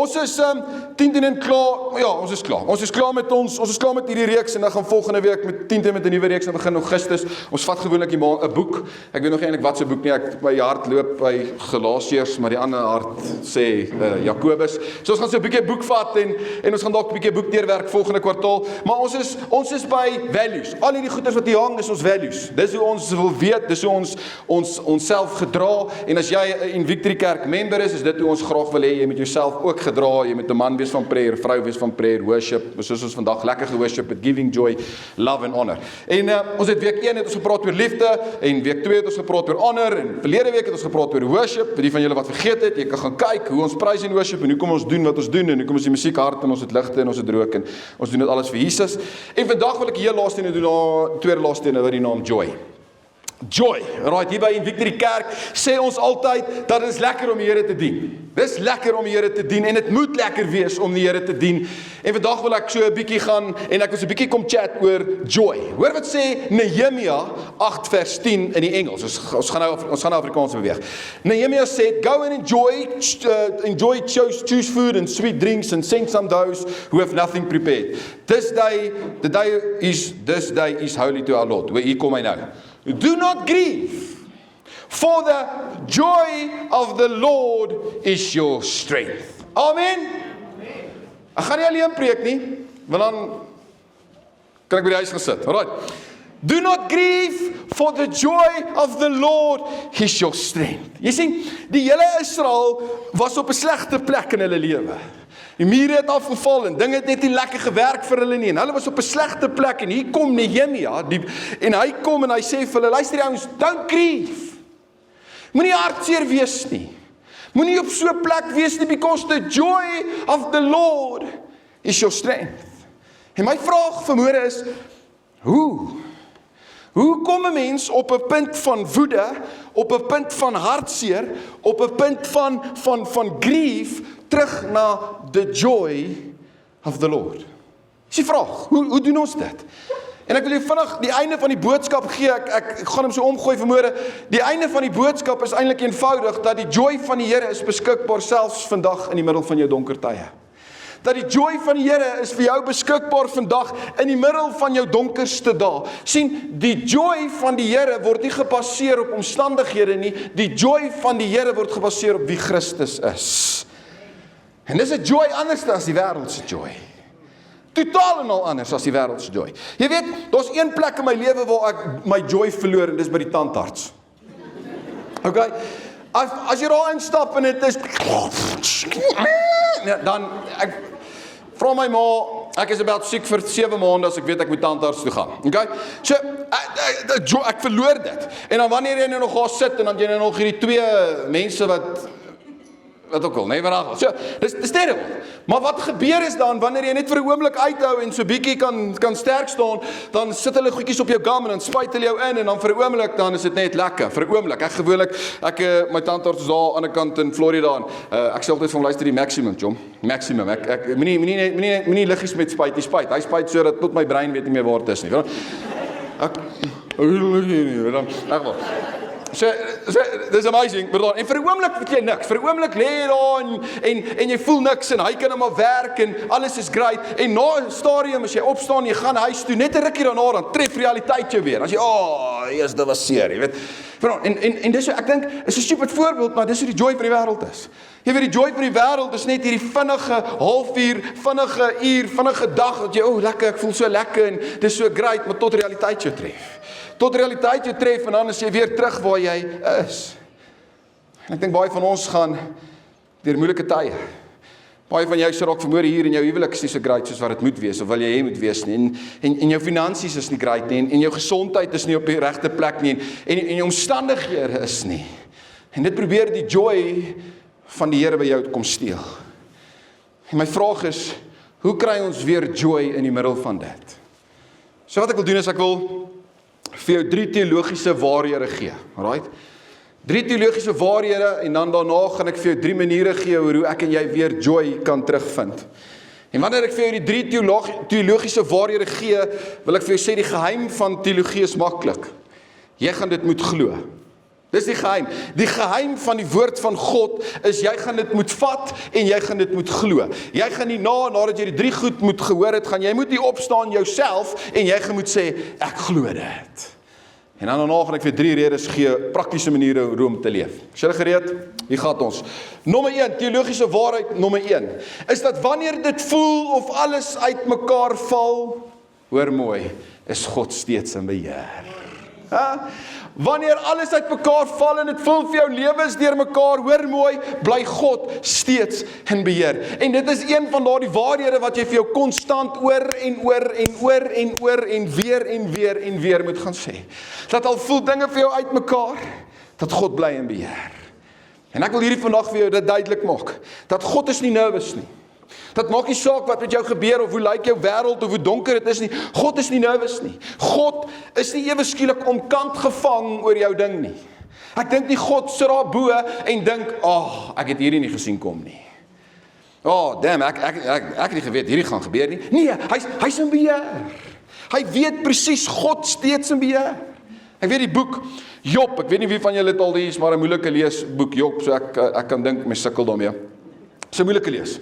ons is 10 en klaar, ja, ons is klaar. Ons is klaar met hierdie reeks en dan gaan volgende week met 10 met 'n nuwe reeks en begin Augustus. Ons vat gewoonlik die maand 'n boek. Ek weet nog eintlik wat se boek nie. My hart loop by Galasiërs, maar die ander hart sê Jakobus. So ons gaan so 'n bietjie boek vat en ons gaan dalk 'n bietjie boek deurwerk volgende kwartaal. Maar ons is by values. Al hierdie goeders wat hier hang is ons values. Dis hoe ons wil weet, dis hoe ons self gedra. En as jy 'n Victory Kerk member is dit hoe ons graag wil hê jy moet jouself ook gedra. Jy moet 'n man wees van prayer, vrou wees van prayer, worship, soos ons vandag lekker geworship met giving joy, love and honor. En ons het week 1 het ons gepraat oor liefde en week 2 het ons gepraat oor honor en verlede week het ons gepraat oor worship. Vir die van julle wat vergeet het, jy kan gaan kyk hoe ons praise en worship en hoe kom ons doen wat ons doen en hoe kom ons die musiek hard en ons het ligte en ons het rook en ons doen dit alles vir Jesus. En vandag wil ek die heel laaste een doen, tweede laaste een oor die naam joy. Joy, right, hier by Victory Kerk sê ons altyd dat dit is lekker om die Here te dien. Dis lekker om die Here te dien en dit moet lekker wees om die Here te dien. En vandag wil ek so 'n bietjie gaan en ek wil so 'n bietjie kom chat oor joy. Hoor wat sê Nehemia 8 vers 10 in die Engels. Ons gaan nou Afrikaans beweeg. Nehemia sê, go and enjoy choose food and sweet drinks and send some those who have nothing prepared. This day is holy to our Lord. Hier kom hy nou. Do not grieve, for the joy of the Lord is your strength. Amen. Ek gaan nie alleen preek nie, want dan kan ek by die huis gaan sit. Alright. Do not grieve, for the joy of the Lord is your strength. Jy sien, die hele Israel was op 'n slegte plek in hulle lewe. Die mure het afgeval en dinge het net nie lekker gewerk vir hulle nie. En hulle was op 'n slegte plek en hier kom Nehemia en hy kom en hy sê vir hulle, luister die ouens, don't grieve. Moenie hartseer wees nie. Moenie op so 'n plek wees nie, because the joy of the Lord is your strength. En my vraag vanmôre is, hoe kom 'n mens op 'n punt van woede, op 'n punt van hartseer, op 'n punt van grief, terug na the joy of the Lord? Dis die vraag, hoe doen ons dit? En ek wil jou vinnig die einde van die boodskap gee, ek gaan hom so omgooi vanmôre. Die einde van die boodskap is eintlik eenvoudig, dat die joy van die Here is beskikbaar selfs vandag in die middel van jou donker tye. Dat die joy van die Here is vir jou beskikbaar vandag in die middel van jou donkerste dae. Sien, die joy van die Here word nie gebaseer op omstandighede nie, die joy van die Here word gebaseer op wie Christus is. En dis 'n joy anders as die wêreldse joy. Totaal en al anders as die wêreldse joy. Jy weet, daar's een plek in my lewe waar ek my joy verloor en dis by die tandarts. Okay? As jy daar instap en dit is dan ek vra my ma, ek is about siek vir 7 maande as ek weet ek moet tandarts toe gaan. Okay? So ek verloor dit. En dan wanneer jy nou nog daar sit en dan jy nou nog hierdie 2 mense wat ook al, nee, vanaf. So, dis terrible. Maar wat gebeur is dan, wanneer jy net vir 'n oomblik uithou en so bietjie kan sterk staan, dan sit hulle goedjies op jou gum en dan spuit hulle jou in en dan vir 'n oomblik dan is dit net lekker. Vir 'n oomblik. Ek gewoonlik, my tandarts is daar aan die kant in Florida en ek sê altyd van luister die Maximum, Jom. Maximum. Ek moenie liggies met spuit, die spuit. Hy spuit sodat tot my brein weet nie meer waar dit is nie. So, dis amazing, en vir 'n oomblik weet jy niks, vir 'n oomblik lê jy daar en jy voel niks en hy kan nou maar werk en alles is great en na 'n stadium as jy opstaan, jy gaan huis toe, net 'n rukkie daarna dan tref realiteit jou weer. As jy, eers dit was seer, jy weet. En dis ek dink is 'n stupid voorbeeld, maar dis hoe die joy van die wêreld is. Jy weet die joy van die wêreld is net hierdie vinnige halfuur, vinnige uur, vinnige dag dat jy, lekker, ek voel so lekker en dis so great, maar tot realiteit jou tref. Tot realiteit jou tref en dan is jy weer terug waar jy is. En ek dink baie van ons gaan deur moeilike tye. Baie van jou sê dalk vanmôre hier in jou huwelik is nie so great soos wat dit moet wees of wil jy moet wees nie. En jou finansies is nie great nie en jou gesondheid is nie op die regte plek nie en jou omstandighede is nie. En dit probeer die joy van die Here by jou kom steel. En my vraag is, hoe kry ons weer joy in die middel van dit? So wat ek wil doen is ek wil vir jou 3 teologiese waarhede gee, alright? 3 teologiese waarhede en dan daarna gaan ek vir jou 3 maniere gee hoe ek en jy weer joy kan terugvind. En wanneer ek vir jou die 3 teologiese waarhede gee, wil ek vir jou sê die geheim van teologie is maklik. Jy gaan dit moet glo. Dis die geheim. Die geheim van die woord van God is, jy gaan dit moet vat en jy gaan dit moet glo. Jy gaan nie nadat jy die 3 goed moet gehoor het, jy moet nie opstaan jouself en jy gaan moet sê, ek glo dit. En dan daarna gaan ek vir 3 redes gee, praktiese maniere hoe om te leef. Is julle gereed? Hier gaan ons. Nommer 1, teologiese waarheid, nommer 1, is dat wanneer dit voel of alles uit mekaar val, hoor mooi, is God steeds in beheer. Wanneer alles uit mekaar val en dit voel vir jou lewe is deur mekaar, hoor mooi, bly God steeds in beheer. En dit is een van daardie waarhede wat jy vir jou konstant oor en weer moet gaan sê. Dat al voel dinge vir jou uit mekaar, dat God bly in beheer. En ek wil hierdie vandag vir jou dit duidelik maak, dat God is nie nervous nie. Dat maak nie saak wat met jou gebeur, of hoe lyk jou wêreld, of hoe donker dit is nie. God is nie nervous nie. God is nie ewe skielik omkant gevang oor jou ding nie. Ek dink nie God sit daar bo en dink, ek het hierdie nie gesien kom nie. Damn, ek het nie geweet hierdie gaan gebeur nie. Nee, hy's in beheer. Hy weet presies, God steeds in beheer. Ek weet die boek Job, ek weet nie wie van julle dit al lees, maar 'n moeilike lees boek Job, so ek kan dink my sukkel daarmee. Dis 'n moeilike lees.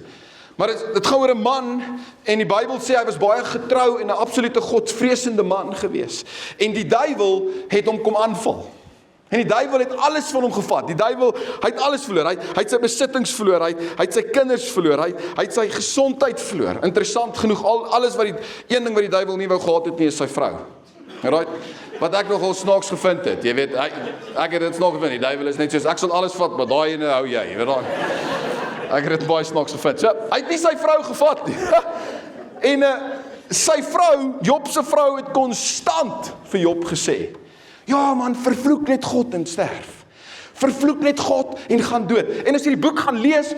Maar dit gaan oor 'n man, en die Bybel sê hy was baie getrou en 'n absolute godsvreesende man gewees. En die duiwel het hom kom aanval. En die duiwel het alles van hom gevat. Die duiwel, hy het alles verloor. Hy het sy besittings verloor, hy het sy kinders verloor, hy het sy gesondheid verloor. Interessant genoeg, alles wat een ding wat die duiwel nie wou gehad het nie, is sy vrou. Right? Wat ek nogal snaaks gevind het. Jy weet, ek het dit snaaks gevind. Die duiwel is net soos, ek sal alles vat, maar daai ene hou jy. Weet daai. Ek het dit baie snaaks gevind. So, hy het nie sy vrou gevat nie. En sy vrou, Job se vrou, het konstant vir Job gesê, ja man, vervloek net God en sterf. Vervloek net God en gaan dood. En as jy die boek gaan lees,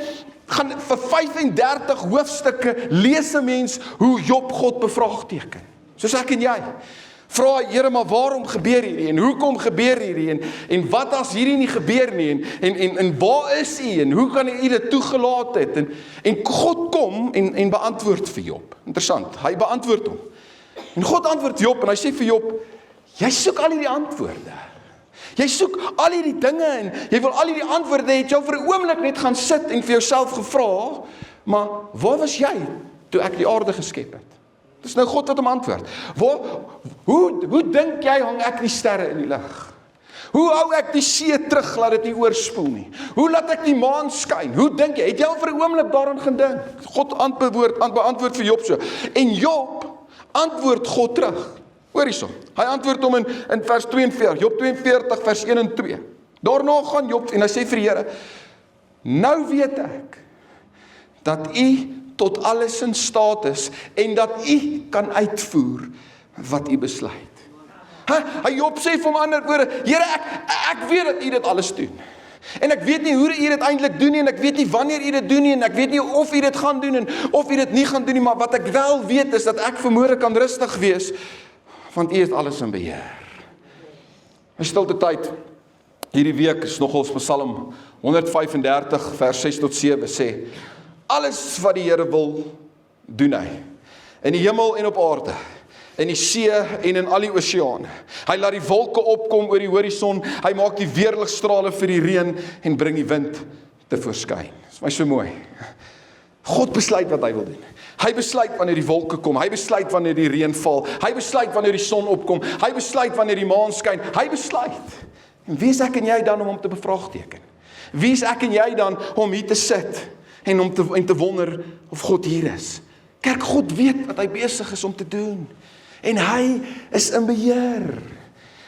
gaan vir 35 hoofstukke lees 'n mens hoe Job God bevraagteken. Soos ek en jy. Vra, Here, maar waarom gebeur hierdie? En hoekom gebeur hierdie? En wat as hierdie nie gebeur nie? En waar is U? En hoe kan U dit toegelaat het? En God kom en beantwoord vir Job. Interessant, hy beantwoord hom. En God antwoord Job en hy sê vir Job, jy soek al hierdie antwoorde. Jy soek al hierdie dinge en jy wil al hierdie antwoorde, het jou vir 'n oomblik net gaan sit en vir jouself gevra, maar waar was jy toe ek die aarde geskep het? Dis nou God wat hom antwoord. Hoe dink jy hang ek die sterre in die lug? Hoe hou ek die see terug, laat dit nie oorspoel nie? Hoe laat ek die maan skyn? Hoe dink jy? Het jy al vir 'n oomblik daaraan gedink? God beantwoord vir Job so. En Job antwoord God terug. Hoor hierso. Hy antwoord hom in vers 42, Job 42 vers 1 en 2. Daarna gaan Job en hy sê vir die Here, nou weet ek dat U tot alles in staat is en dat U kan uitvoer wat U besluit. Job sê vir hom ander woorde, Here, ek weet dat U dit alles doen. En ek weet nie hoe U dit eintlik doen nie, en ek weet nie wanneer U dit doen nie, en ek weet nie of U dit gaan doen en of U dit nie gaan doen nie, maar wat ek wel weet is dat ek vermoere kan rustig wees, want U het alles in beheer. My stilte tyd hierdie week is nogals Psalm 135 vers 6 tot 7 sê, alles wat die Here wil, doen hy. In die hemel en op aarde, in die see en in al die oseane. Hy laat die wolke opkom oor die horison, hy maak die weerligstrale vir die reën en bring die wind te voorskyn. Dit is my so mooi. God besluit wat hy wil doen. Hy besluit wanneer die wolke kom, hy besluit wanneer die reën val, hy besluit wanneer die son opkom, hy besluit wanneer die maan skyn, hy besluit. En wie is ek en jy dan om hom te bevraagteken? Wie is ek en jy dan om hier te sit en om te wonder of God hier is? Kerk, God weet wat hy besig is om te doen. En hy is in beheer.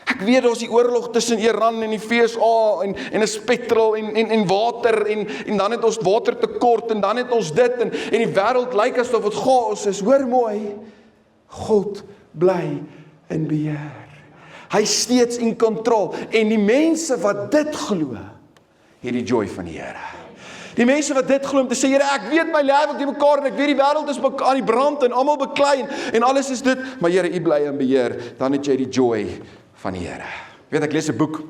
Ek weet daar's die oorlog tussen Iran en die VSA en is petrol en water en dan het ons watertekort en dan het ons dit en die wêreld lyk asof dit chaos is. Hoor mooi, God bly in beheer. Hy steeds in kontrol en die mense wat dit glo, het die joy van die Here. Die mense wat dit glo om te sê, Here, ek weet my lewe te mekaar en ek weet die wêreld is aan die brand en almal beklei en alles is dit, maar Here, U bly in beheer, dan het jy die joy van die Here. Weet, ek lees 'n boek,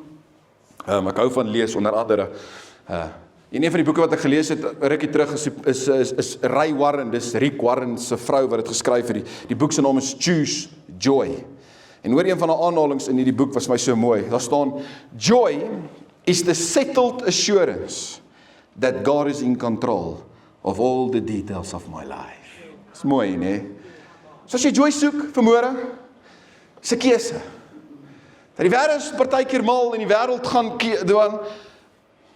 ek hou van lees onder andere, en een van die boeke wat ek gelees het, rukkie terug, is Ray Warren, dis Rick Warren se vrou wat het geskryf het, die boek se naam is Choose Joy. En hoor, een van die aanhalings in die boek was my so mooi, daar staan, joy is the settled assurance that God is in control of all the details of my life. Dis mooi, né? So as jy joy soek vanmôre, is 'n keuse. Dat die wêreld is partykeer mal en die wêreld gaan doen,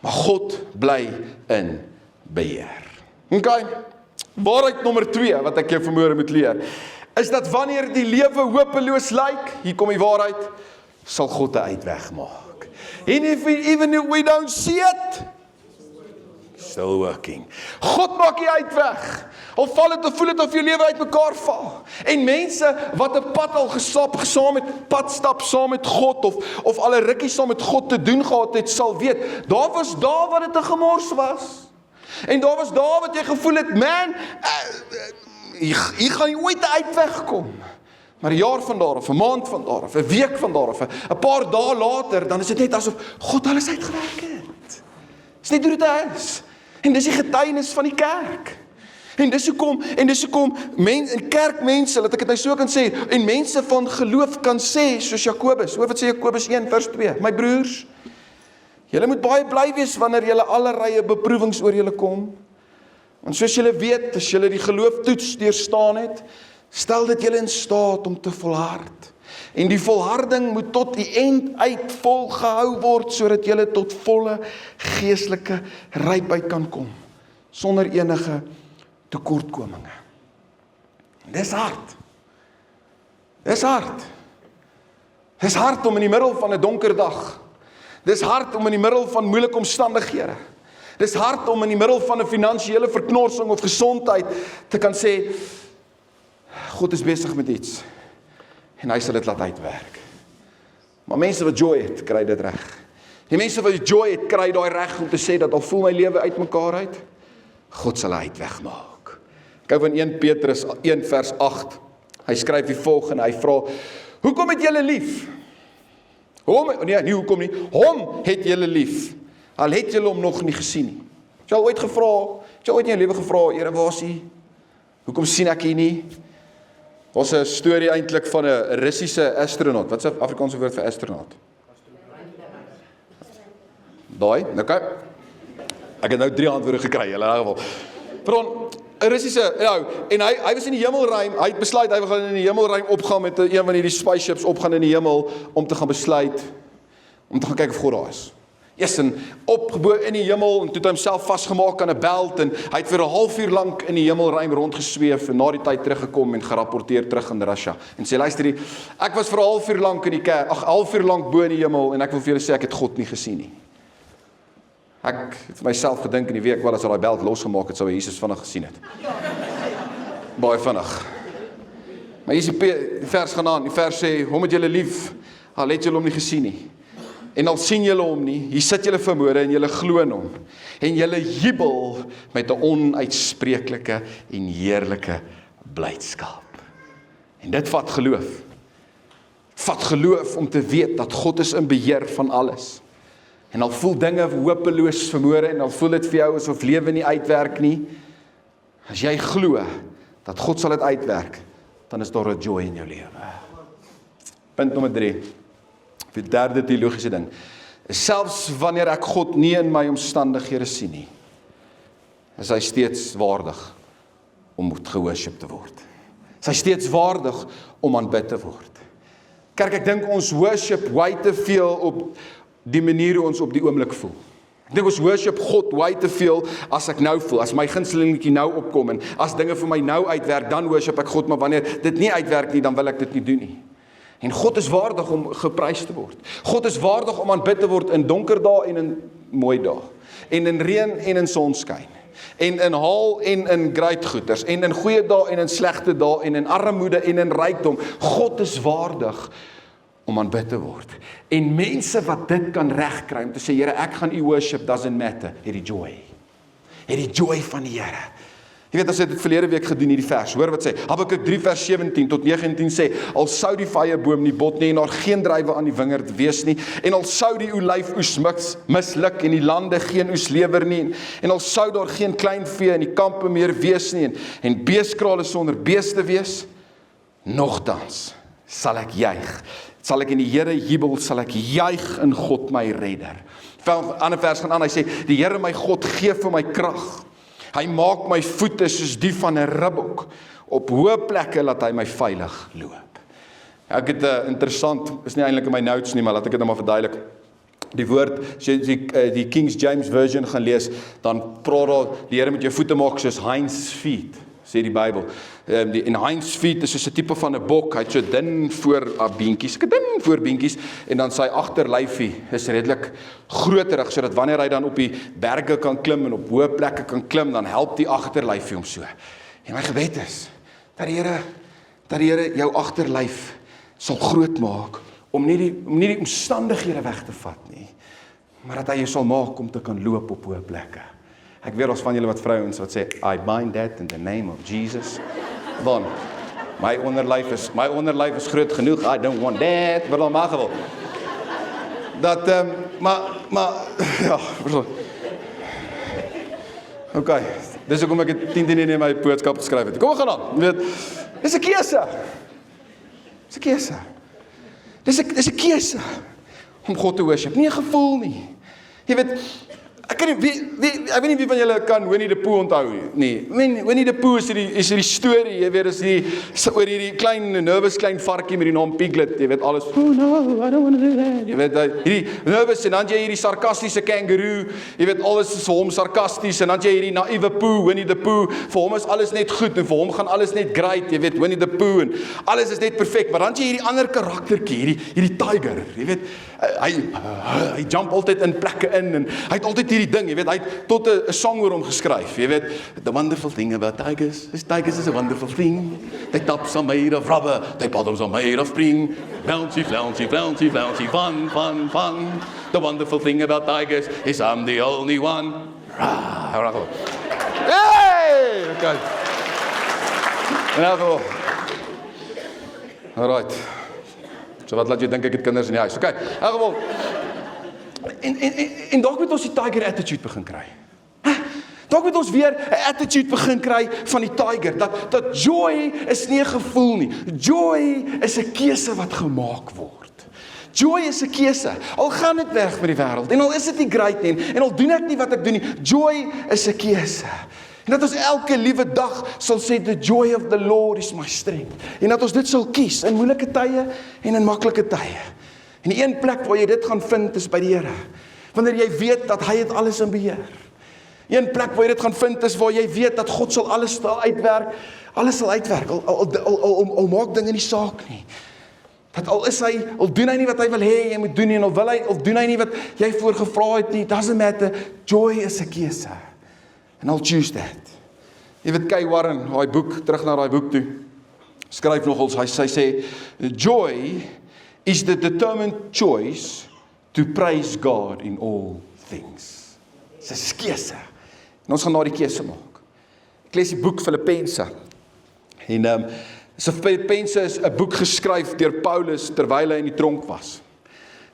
maar God bly in beheer. Okay, waarheid nommer 2 wat ek jou vanmôre moet leer, is dat wanneer die lewe hopeloos lyk, hier kom die waarheid, sal God 'n uitweg maak. And even if we don't see it, still working. God maak die uitweg. Al val het of voel het of jou lewe uit mekaar val. En mense wat 'n pad al saam met pad stap saam met God of al 'n rukkie saam met God te doen gehad het, sal weet, daar was daar wat dit 'n gemors was. En daar was daar wat jy gevoel het, man, hier gaan nie ooit 'n uitweg kom. Maar 'n jaar van daar of 'n maand van daar of 'n week van daar of 'n paar dae later, dan is dit net asof God alles uitgewerk het. Dis net hoe dit is. En dis die getuienis van die kerk. En dis hoekom kerkmense, laat ek dit nou so kan sê, en mense van geloof kan sê, soos Jakobus, hoor wat sê Jakobus 1 vers 2, my broers, julle moet baie bly wees wanneer julle allerlei beproewings oor julle kom. Want soos julle weet, as julle die gelooftoets deurstaan het, stel dit julle in staat om te volhard. En die volharding moet tot die eind uit volgehou word, sodat julle tot volle geestelike rypheid kan kom, sonder enige tekortkominge. Dis hard. Dis hard. Dis hard om in die middel van 'n donker dag. Dis hard om in die middel van moeilike omstandighede. Dis hard om in die middel van 'n finansiële verknorsing of gesondheid te kan sê, God is besig met iets en hy sal dit laat uitwerk. Maar mense wat joy het, kry dit reg. Die mense wat joy het, kry daai reg om te sê dat al voel my lewe uitmekaar uit, God sal 'n uitweg maak. Kyk van 1 Petrus 1 vers 8. Hy skryf die volgende, hy vra, hoekom het julle lief? Hoekom nie? Hom het julle lief. Al het julle hom nog nie gesien nie. Het jy al ooit gevra, het jy ooit in jou lewe gevra, Here, waar is hy? Hoekom sien ek hy nie? Was 'n storie eintlik van 'n Russiese astronaut. Wat is 'n Afrikaanse woord vir astronaut? Daai, okay. Ek het nou 3 antwoorde gekry, julle in geval. Bron, 'n Russiese, en hy was in die hemelruim, hy het besluit hy wil in die hemelruim opgaan met een van hierdie spaceships opgaan in die hemel om te gaan besluit om te gaan kyk of God daar is. Yes, en opgebo in die hemel en toe het hy homself vasgemaak aan 'n belt en hy het vir 'n halfuur lank in die hemelruim rondgesweef en na die tyd teruggekom en gerapporteer terug in Russia. En sê luister hier, ek was vir 'n halfuur lank in die kerk, 'n halfuur lank bo in die hemel en ek wil vir julle sê ek het God nie gesien nie. Ek het vir myself gedink in die week, wel as hy daai belt losgemaak het, sou hy Jesus vinnig gesien het. Baie vinnig. Maar hier is die vers gaan aan, die vers sê, hom het julle lief, al het julle hom nie gesien nie. En al sien julle hom nie, hier sit julle vanmôre en julle glo in hom. En julle jubel met 'n onuitspreeklike en heerlike blydskap. En dit vat geloof. Vat geloof om te weet dat God is in beheer van alles. En al voel dinge hopeloos vanmôre en al voel dit vir jou asof lewe nie uitwerk nie, as jy glo dat God sal dit uitwerk, dan is daar 'n joy in jou lewe. Punt nommer 3. Die derde teologiese ding. Selfs wanneer ek God nie in my omstandighede sien nie, is hy steeds waardig om geworship te word. Is hy steeds waardig om aanbid te word. Kerk, ek dink ons worship way te veel op die manier hoe ons op die oomblik voel. Ek dink ons worship God way te veel as ek nou voel, as my gunstelingetjie nou opkom en as dinge vir my nou uitwerk, dan worship ek God, maar wanneer dit nie uitwerk nie, dan wil ek dit nie doen nie. En God is waardig om geprys te word. God is waardig om aanbid te word in donker dae en in mooi dae. En in reën en in sonskyn. En in haal en in great goeders. En in goeie dae en in slegte dae. En in armoede en in rykdom. God is waardig om aanbid te word. En mense wat dit kan regkry om te sê, Here, ek gaan U worship, doesn't matter. Het die joy. Het die joy van die Here. Jy weet, as het verlede week gedoen hierdie vers, hoor wat sê, Habakuk 3 vers 17 tot 19 sê, al sou die vyeboom nie bot nie, en daar geen druiwe aan die wingerd wees nie, en al sou die olyfoes misluk, en die lande geen oes lewer nie, en al sou daar geen klein vee in die kampe meer wees nie, en beeskrale sonder beeste wees, nogtans sal ek juig. Sal ek in die Here jubel, sal ek juig in God my redder. Ander vers gaan aan, hy sê, die Here my God gee vir my krag. Hy maak my voete soos die van 'n ribbok. Op hoë plekke laat hy my veilig loop. Ek het interessant, is nie eintlik in my notes nie, maar laat ek dit nou maar verduidelik. Die woord, as jy die King James Version gaan lees, dan praat daar, die Here met jou voete maak soos hinds feet, sê die Bybel. En hinds feet is soos 'n tipe van 'n bok, hy het so dun voor beentjies, dun voor beentjies, en dan sy agterlyfie is redelik groterig, sodat wanneer hy dan op die berge kan klim en op hoë plekke kan klim, dan help die agterlyfie hom so. En my gebed is, dat die Here jou agterlyf sal groot maak, om nie die omstandighede weg te vat nie, maar dat hy jou sal maak om te kan loop op hoë plekke. Ek weet ons van julle wat vrouens wat sê, I bind that in the name of Jesus. Dan, my onderlyf is groot genoeg, I don't want that, maar dan mag wel. Dat, maar, ja, okay, dis hoekom ek het 10 in my boodskap geskryf het. Kom, gaan aan, weet, dis 'n keuse. Dis 'n keuse om God te worship, nie 'n gevoel nie. Jy weet, ek weet nie wie van julle kan Winnie the Pooh onthou nie. Winnie the Pooh is hierdie storie, jy weet, is oor hierdie nervous klein varkie met die naam Piglet, jy weet, alles, oh no, I don't want to do that, jy weet, hierdie nervous, en dan jy hierdie sarkastiese kangaroo, jy weet, alles is vir hom sarkasties, en dan jy hierdie naïewe Pooh, Winnie the Pooh, vir hom is alles net goed, en vir hom gaan alles net great, jy weet, Winnie the Pooh, en alles is net perfect, maar dan jy hierdie ander karaktertjie, hierdie tiger, jy weet, hy jump altyd in plekke in, en hy het altyd hierdie ding, jy weet, hy het tot 'n song oor hom geskryf, jy weet, the wonderful thing about tigers is a wonderful thing, their tops are made of rubber, their bottoms are made of spring, flouncy, flouncy, flouncy, flouncy, fun, fun, fun, the wonderful thing about tigers is I'm the only one, hey, okay, in elk geval, alright, so wat laat jy dink ek het kinders in die huis, okay, in elk geval, en dalk moet ons die tiger attitude begin kry. Dalk moet ons weer 'n attitude begin kry van die tiger, dat joy is nie 'n gevoel nie. Joy is 'n keuse wat gemaak word. Joy is 'n keuse. Al gaan dit weg met die wêreld, en al is dit nie great nie, en al doen ek nie wat ek doen nie, joy is 'n keuse. En dat ons elke liewe dag sal sê, the joy of the Lord is my strength. En dat ons dit sal kies, in moeilike tye en in maklike tye. En die een plek waar jy dit gaan vind is by die Here. Wanneer jy weet dat hy het alles in beheer. Een plek waar jy dit gaan vind is waar jy weet dat God sal alles uitwerk. Alles sal uitwerk. Al maak dinge nie saak nie. Dat al doen hy nie wat hy wil hê jy moet doen nie, en al doen hy nie wat jy voorgevra het nie, doesn't matter. Joy is 'n keuse. And I'll choose that. Jy weet, Kay Warren, daai boek, terug na daai boek toe, skryf nogals, hy sê, joy is the determined choice to praise God in all things. Dis 'n keuse. En ons gaan na die keuse maak. Ek lees die boek Filippense. En Filippense is 'n boek geskryf deur Paulus terwyl hy in die tronk was.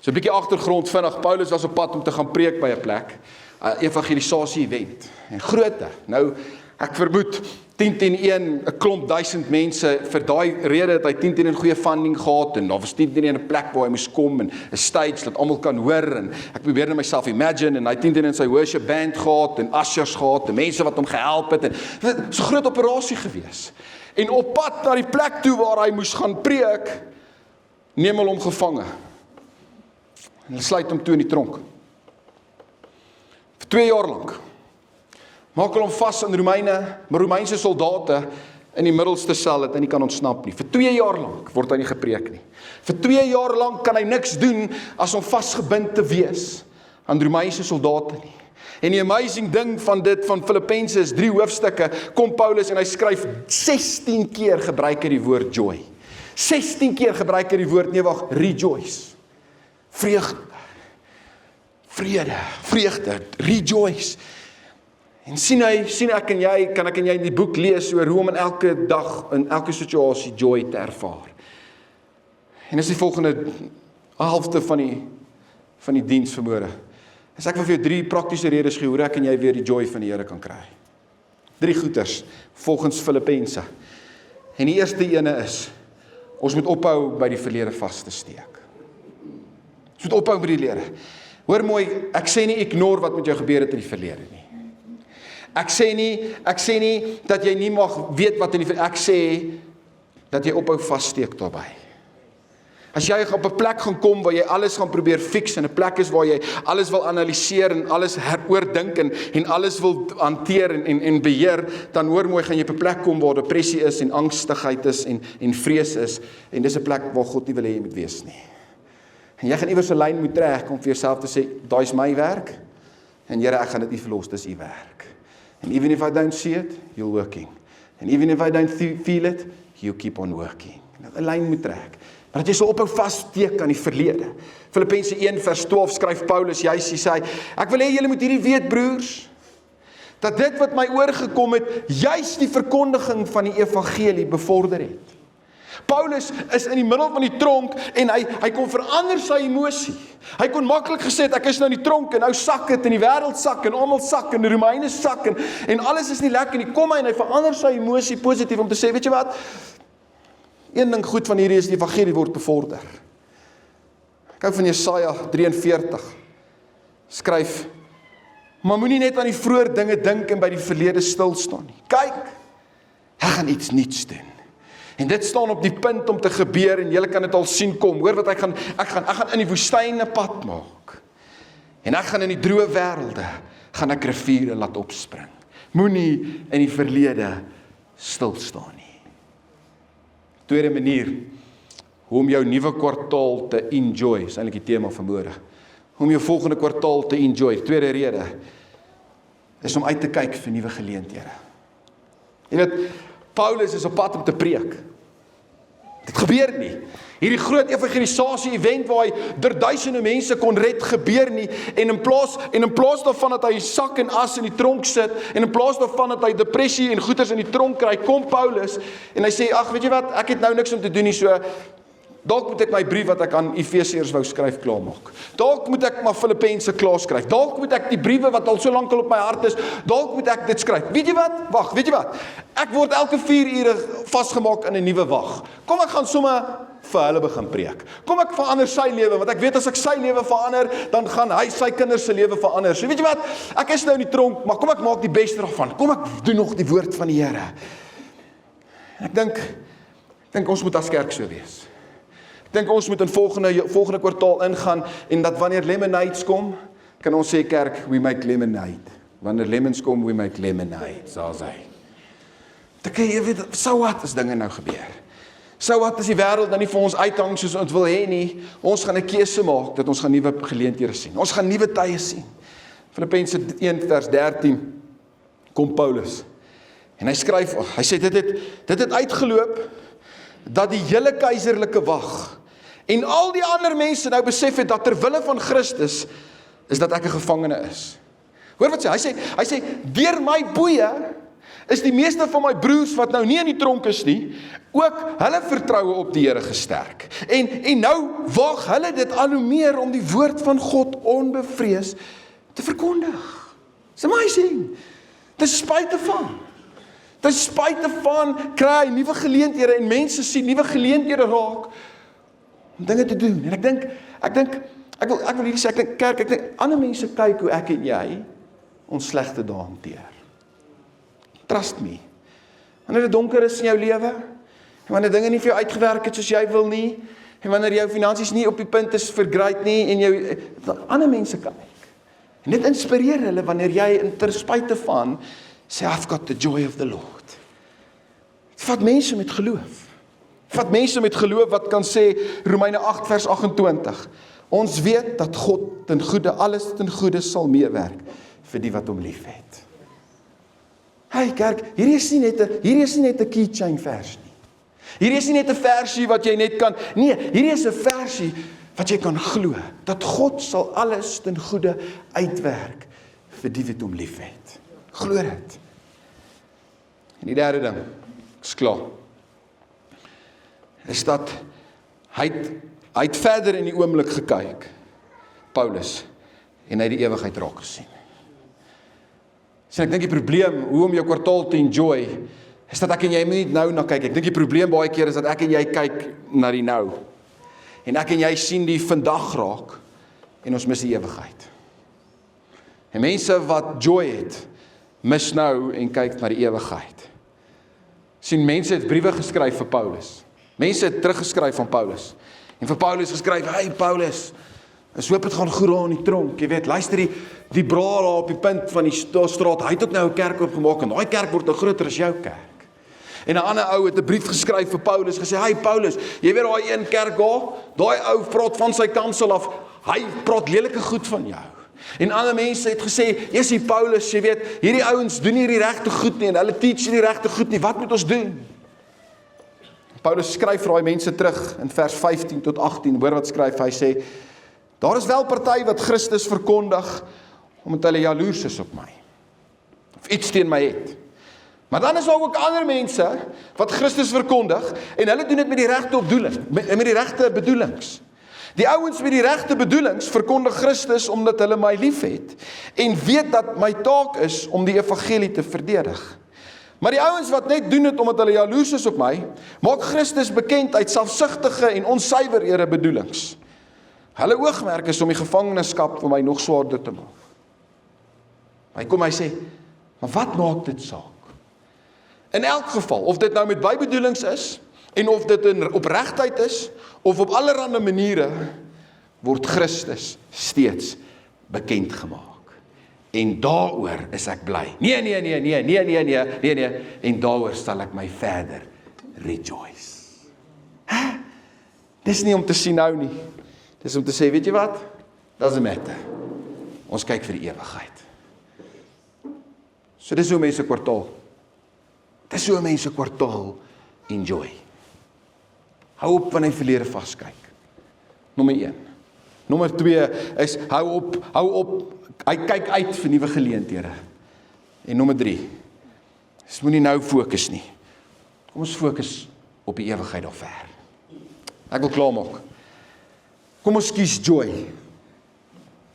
So 'n bietjie agtergrond vinnig. Paulus was op pad om te gaan preek by 'n plek, 'n evangelisasie event. En grootte. Nou, ek vermoed 10-1, 'n klomp 1000 mense, vir daai rede het hy 10-1 goeie funding gehad, en daar was 10-1 'n plek waar hy moes kom, en 'n stage dat almal kan hoor, en ek probeer net myself imagine, en hy 10-1 sy worship band gehad, en ushers gehad, en mense wat hom gehelp het, en so 'n groot operasie gewees. En op pad na die plek toe waar hy moes gaan preek, neem hulle hom gevange. En hulle sluit hom toe in die tronk. Vir 2 jaar lank. Maak hulle hom vas aan Romeine, maar Romeinse soldate in die middelste sel het, en hy kan ontsnap nie. Vir 2 jaar lank word hy nie gepreek nie. Vir 2 jaar lank kan hy niks doen as om vasgebind te wees aan Romeinse soldate nie. En die amazing ding van Filippense is 3 hoofstukke, kom Paulus en hy skryf 16 keer gebruik hy die woord joy. 16 keer gebruik hy die woord, rejoice. Vreugde, rejoice. En sien ek en jy, kan ek en jy die boek lees oor hoe om in elke dag, in elke situasie joy te ervaar. En dis die volgende helfte van die diens vanmôre. As ek wil vir jou 3 praktiese redes gee hoe ek en jy weer die joy van die Here kan kry. 3 goeters volgens Filippense. En die eerste ene is Ons moet ophou by die verlede vas te steek. Ons moet ophou by die verlede. Hoor mooi, ek sê nie ignore wat met jou gebeur het in die verlede nie. Ek sê nie dat jy nie mag weet wat in die verlede, ek sê dat jy ophou vassteek daarbij. As jy op 'n plek gaan kom waar jy alles gaan probeer fix, en 'n plek is waar jy alles wil analiseer en alles heroordink en alles wil hanteer en beheer, dan hoor mooi, gaan jy op 'n plek kom waar depressie is en angstigheid is en vrees is, en dis 'n plek waar God nie wil hê jy moet wees nie. En jy gaan iewers 'n lyn moet trek om vir jouself te sê, daai is my werk, en Here, ek gaan dit nie verlos, dis u werk. And even if I don't see it, you're working. And even if I don't feel it, you keep on working. 'n lyn moet trek. Maar dat jy so ophou vassteek aan die verlede. Filippense 1 vers 12 skryf Paulus, juist, hy sê, ek wil hê julle moet hierdie weet, broers, dat dit wat my oorgekom het, juist die verkondiging van die evangelie bevorder het. Paulus is in die middel van die tronk en hy kon verander sy emosie. Hy kon maklik gesê het, ek is nou in die tronk en nou sak het en die wêreld sak en almal sak en die Romeine sak en alles is nie lekker nie. Kom hy en hy verander sy emosie positief om te sê, weet jy wat? Een ding goed van hierdie is die evangelie word bevorder. Ek hou van Jesaja 43. Skryf, maar moenie net aan die vroeë dinge dink en by die verlede stil staan nie. Kyk, hy gaan iets nuuts doen. En dit staan op die punt om te gebeur en julle kan dit al sien kom. Hoor wat ek gaan in die woestyn 'n pad maak. En ek gaan in die droë wêrelde gaan ek riviere laat opspring. Moenie in die verlede stil staan nie. Tweede manier hoe om jou nuwe kwartaal te enjoy, is eintlik die tema van môre. Hoe om jou volgende kwartaal te enjoy. Tweede rede is om uit te kyk vir nuwe geleenthede. Jy weet, Paulus is op pad om te preek. Dit gebeur nie. Hierdie groot evangelisasie event waar hy duisende mense kon red, gebeur nie. En in plaas daarvan dat hy sak en as in die tronk sit, en in plaas daarvan dat hy depressie en goeters in die tronk kry, kom Paulus en hy sê, ag, weet jy wat, ek het nou niks om te doen nie, so dalk moet ek my brief wat ek aan Efesiërs wou skryf klaarmaak. Dalk moet ek maar Filippense klaar skryf. Dalk moet ek die briewe wat al so lank al op my hart is, dalk moet ek dit skryf. Weet jy wat? Wag, weet jy wat? Ek word elke 4 ure vasgemaak in 'n nuwe wag. Kom ek gaan sommer vir hulle begin preek. Kom ek verander sy lewe, want ek weet as ek sy lewe verander, dan gaan hy sy kinders se lewe verander. So weet jy wat? Ek is nou in die tronk, maar kom ek maak die beste daarvan. Kom ek doen nog die woord van die Here. En ek dink ons moet as kerk so wees. Ek dink ons moet in volgende kwartaal ingaan en dat wanneer lemonades kom, kan ons sê kerk, we make lemonade. Wanneer lemons kom, we make lemonade, sal sy. Dan kan jy weet, so wat as dinge nou gebeur. So wat as die wêreld nou nie vir ons uithang soos ons wil hê nie. Ons gaan 'n keuse maak dat ons gaan nuwe geleenthede sien. Ons gaan nuwe tye sien. Filippense 1 vers 13 kom Paulus. En hy skryf, hy sê dit het uitgeloop dat die hele keiserlike wag en al die ander mense nou besef het dat ter wille van Christus is dat ek 'n gevangene is. Hoor wat sê, hy sê deur my boeye is die meeste van my broers wat nou nie in die tronk is nie, ook hulle vertroue op die Here gesterk. En nou waag hulle dit al hoe meer om die woord van God onbevrees te verkondig. It's amazing. Dis spite van. Dis spite van kry nuwe geleenthede en mense sien nuwe geleenthede raak om dinge te doen. En ek wil hierdie sê, ek dink kerk, ek dink ander mense kyk hoe ek en jy ons slegte dae hanteer. Trust me. Wanneer dit donker is in jou lewe, en wanneer dinge nie vir jou uitgewerk het soos jy wil nie, en wanneer jou finansies nie op die punt is vir great nie, en jou ander mense kyk. En dit inspireer hulle wanneer jy ter spyte van sê, I've got the joy of the Lord. Het vat mense met geloof. Vat mense met geloof wat kan sê, Romeine 8 vers 28, ons weet dat God ten goeie, alles ten goeie sal meewerk vir die wat hom lief het. Hey kerk, hierdie is nie net 'n keychain vers nie. Hierdie is nie net 'n versie wat jy net kan, nee, hierdie is 'n versie wat jy kan glo, dat God sal alles ten goeie uitwerk vir die wat hom lief het. Glo dit. En die derde ding, is klaar, is dat hy het verder in die oomblik gekyk, Paulus, en hy het die ewigheid raak gesien. So ek dink die probleem, hoe om jou kwartaal te enjoy, is dat ek en jy moet nie nou na kyk. Ek dink die probleem baie keer is dat ek en jy kyk na die nou. En ek en jy sien die vandag raak, en ons mis die ewigheid. En mense wat joy het, mis nou en kyk na die ewigheid. Sien, mense het briewe geskryf vir Paulus. Mense het teruggeskryf van Paulus. En vir Paulus geskryf, hey Paulus, ek hoop het gaan goed daar in die tronk. Jy weet, luister die braal daar op die punt van die straat, hy het ook nou 'n kerk oopgemaak, en daai kerk word nou groter as jou kerk. En 'n ander ou het 'n brief geskryf vir Paulus, gesê, hey Paulus, jy weet daai een kerk daar, daai ou praat van sy kansel af, hy praat lelike goed van jou. En ander mense het gesê, jy Paulus, jy weet, hierdie ouens doen nie die regte goed nie, en hulle teach nie die regte goed nie, wat moet ons doen? Paulus skryf vir daai mense terug, in vers 15 tot 18, hoor wat skryf, hy sê, daar is wel party wat Christus verkondig, omdat hulle jaloers is op my, of iets teen my het. Maar dan is daar ook ander mense, wat Christus verkondig, en hulle doen dit met die regte met die regte bedoelings. Die ouens met die regte bedoelings verkondig Christus omdat hulle my liefhet en weet dat my taak is om die evangelie te verdedig. Maar die ouens wat net doen dit omdat hulle jaloers is op my, maak Christus bekend uit selfsugtige en onsuiverere bedoelings. Hulle oogmerk is om die gevangenskap vir my nog swaarder te maak. Hy sê, maar wat maak dit saak? In elk geval, of dit nou met bybedoelings is, en of dit in opregtheid is, of op allerlei maniere, word Christus steeds bekend gemaak. En daaroor is ek bly. Nee, en daaroor sal ek my verder rejoice. Dis nie om te sien nou nie. Dis om te sê, weet jy wat? Doesn't matter. Ons kyk vir die ewigheid. So dis hoe mense kwartaal. Dis hoe mense kwartaal enjoy. Hou op van die verlede vaskyk. Nommer 1. Nommer 2 is, hou op, hy kyk uit vir nuwe geleenthede. En nommer 3, is moenie nou fokus nie. Kom ons fokus op die ewigheid daar ver. Ek wil klaarmaak. Kom ons kies joy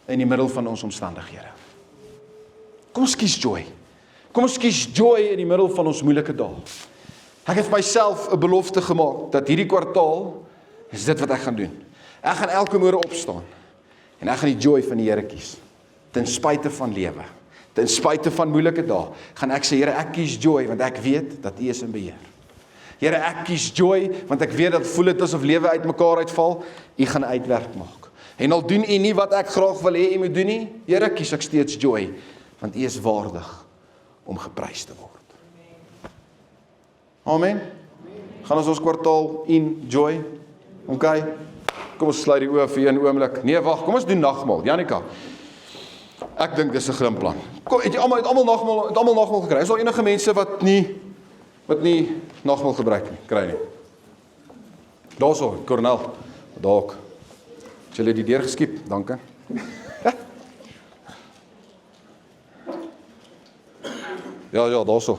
in die middel van ons omstandighede. Kom ons kies joy. Kom ons kies joy in die middel van ons moeilike dae. Ek het myself 'n belofte gemaak, dat hierdie kwartaal, is dit wat ek gaan doen. Ek gaan elke môre opstaan, en ek gaan die joy van die Here kies. Ten spyte van lewe, ten spyte van moeilike dae, gaan ek sê, Here, ek kies joy, want ek weet, dat U is in beheer. Here, ek kies joy, want ek weet, dat voel dit asof lewe uit mekaar uitval, U gaan uitwerk maak. En al doen U nie wat ek graag wil hê U moet doen nie, Here, kies ek steeds joy, want U is waardig om geprys te word. Amen. Gaan ons kwartaal enjoy. Okay. Kom ons sluit die oë vir 'n oomblik. Nee, wag, kom ons doen nagmaal. Janika. Ek dink dis 'n grimplan. Kom, het almal nagmaal gekry? Is daar enige mense wat nie nagmaal gebruik nie, kry nie? Daarso, Cornel. Dalk. Het julle die deur geskiep? Dankie. Ja, daarso.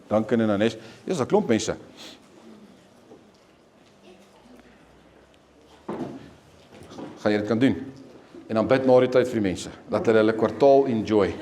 Dankie en Anes. Dis 'n klomp mense. Gaan jy dit kan doen? En dan bid na die tyd vir die mense, dat hulle kwartaal enjoy.